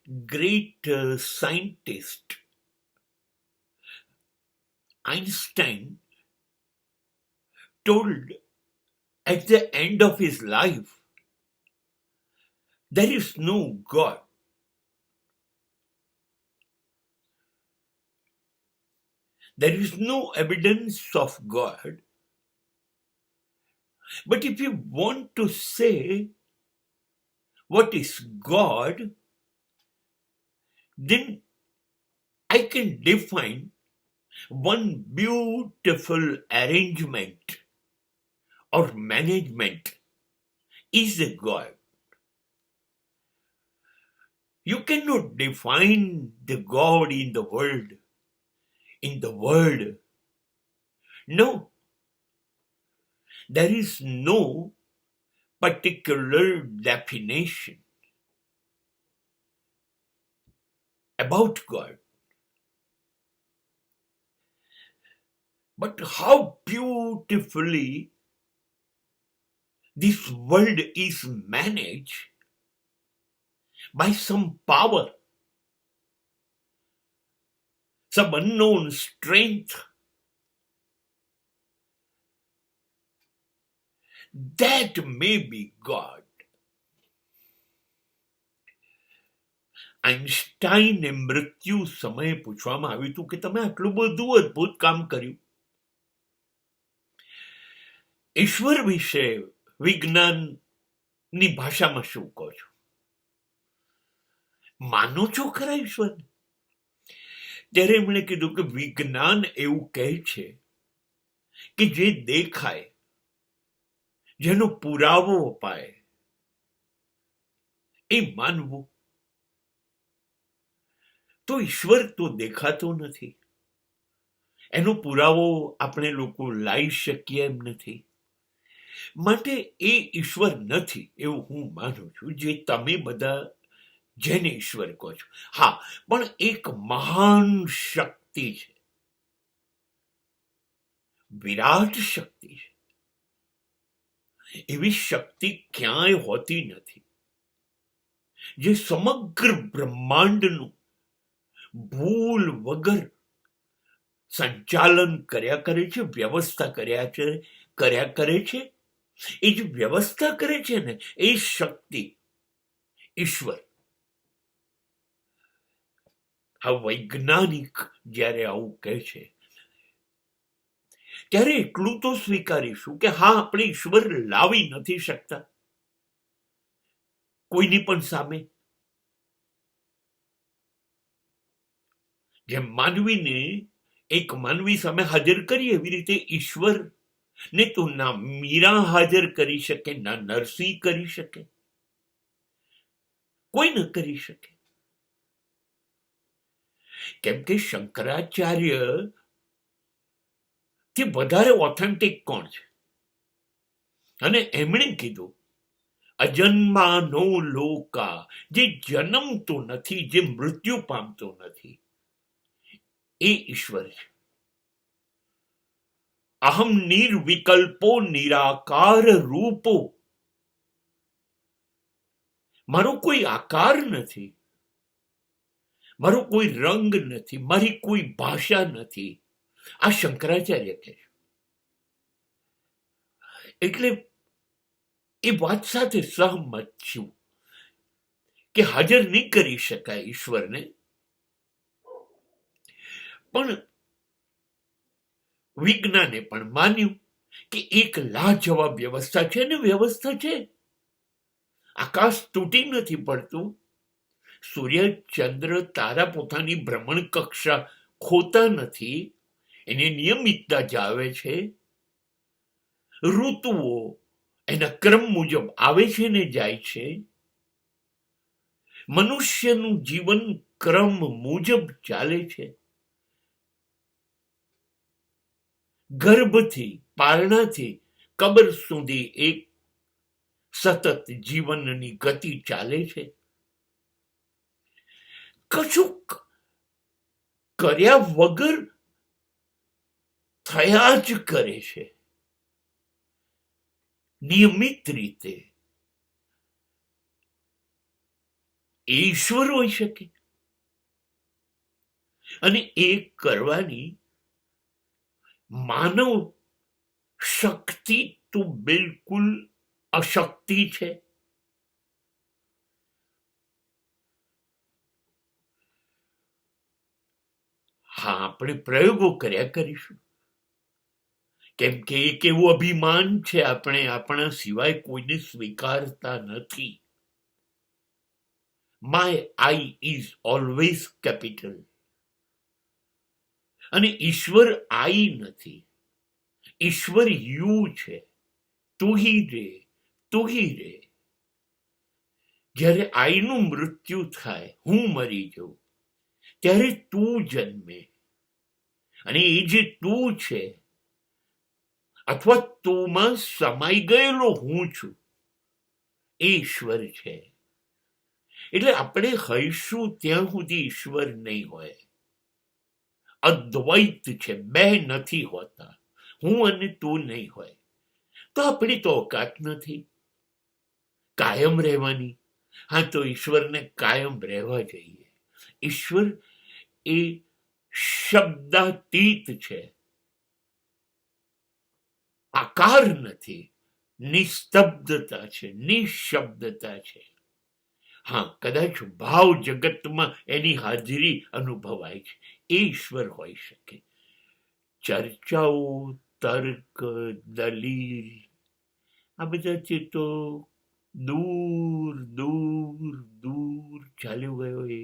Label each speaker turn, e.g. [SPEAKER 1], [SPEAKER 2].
[SPEAKER 1] great scientist Einstein told at the end of his life, there is no God. There is no evidence of God. But if you want to say what is God, then I can define one beautiful arrangement or management is a God. You cannot define the God in the world. In the world. No. There is no particular definition about God. But how beautifully this world is managed by some power, some unknown strength. That may be God. આઈન્સ્ટાઈને મૃત્યુ સમયે પૂછવામાં આવ્યું હતું કે તમે આટલું બધું અદ્ભુત કામ કર્યું. ઈશ્વર વિશે વિજ્ઞાનની ભાષામાં શું કહો છો? માનો છો ખરા ઈશ્વર? ત્યારે એમણે કીધું કે વિજ્ઞાન એવું કહે છે કે જે દેખાય, જેનો પુરાવો અપાય એ માનવું. તો ઈશ્વર તો દેખાતો નથી, એનો પુરાવો આપણે લોકો લાવી શકીએ એમ નથી. માટે એ ઈશ્વર નથી એવું હું માનું છું, જે તમે બધા જેને ઈશ્વર કહો છો. હા, પણ એક મહાન શક્તિ છે, વિરાટ શક્તિ છે. એવી શક્તિ ક્યાંય હોતી નથી જે સમગ્ર બ્રહ્માંડનું ભૂલ વગર સંચાલન કર્યા કરે છે, વ્યવસ્થા કર્યા કરે છે. એ જે વ્યવસ્થા કરે છે ને એ શક્તિ ઈશ્વર. આ વૈજ્ઞાનિક જ્યારે આવું કહે છે ત્યારે એટલું તો સ્વીકારીશું કે હા, આપણે ઈશ્વર લાવી નથી શકતા કોઈની પણ સામે. જેમ માનવીને એક માનવી સામે હાજર કરીએ એવી રીતે ઈશ્વર ને તો ના મીરા હાજર કરી શકે, ના નરસિંહ કરી શકે, કોઈ ન કરી શકે. કેમ કે શંકરાચાર્ય થી વધારે ઓથેન્ટિક કોણ છે? અને એમણે કીધું અજન્માનો લોકા, જે જન્મતો નથી, જે મૃત્યુ પામતો નથી, એ ઈશ્વર છે. અહમ નિર્વિકલ્પો નિરાકાર રૂપો, મારો કોઈ આકાર નથી, મારો કોઈ રંગ નથી, મારી કોઈ ભાષા નથી. આ શંકરાચાર્ય કહે છે. એટલે એ વાત સાથે સહમત છું કે હાજર નહીં કરી શકાય ઈશ્વરને, પણ વિજ્ઞાને પણ માન્યું કે એક લાજવાબ વ્યવસ્થા છે. ને વ્યવસ્થા છે, આકાશ તૂટી નથી પડતું, સૂર્ય ચંદ્ર તારા પોતાની ભ્રમણ કક્ષા ખોતા નથી, એને નિયમિતતા જાળવે છે. ઋતુઓ એના ક્રમ મુજબ આવે છે ને જાય છે. મનુષ્યનું જીવન ક્રમ મુજબ ચાલે છે. ગર્ભથી પારણાથી કબર સુધી એક સતત જીવનની ગતિ ચાલે છે. કશું કર્યા વગર થયા જ કરે છે, નિયમિત રીતે. એ ઈશ્વર હોઈ શકે, અને એ કરવાની માનવ શક્તિ તો બિલકુલ અશક્તિ છે. હા, આપણે પ્રયોગો કર્યા કરીશું, કેમ કે એક એવું અભિમાન છે, આપણે આપણા સિવાય કોઈને સ્વીકારતા નથી. My I is always capital. અને ઈશ્વર આઈ નથી, ઈશ્વર યુ છે. તું હી રે, તું હી રે. જ્યારે આઈનું મૃત્યુ થાય, હું મરી જાઉં, ત્યારે તું જન્મે, અને એ જે તું છે, અથવા તુંમાં સમાઈ ગયેલો હું છું, એ ઈશ્વર છે. એટલે આપણે હઈશું ત્યાં સુધી ઈશ્વર નહીં હોય. અદ્વૈત છે, બે નથી હોતા, હું અને તું નહીં હોય. તો આપણી તો ઓકાત નથી કાયમ રહેવાની. હા, તો ઈશ્વરને કાયમ રહેવા જોઈએ. ઈશ્વર એ શબ્દાતીત છે, આકાર નથી, નિસ્તબ્ધતા છે, નિશબ્દતા છે. હા, કદાચ ભાવ જગતમાં એની હાજરી અનુભવાય છે, એ ઈશ્વર હોઈ શકે. ચર્ચાઓ, તર્ક, દલીલ, આ બધાથી તો દૂર દૂર દૂર ચાલ્યો ગયો એ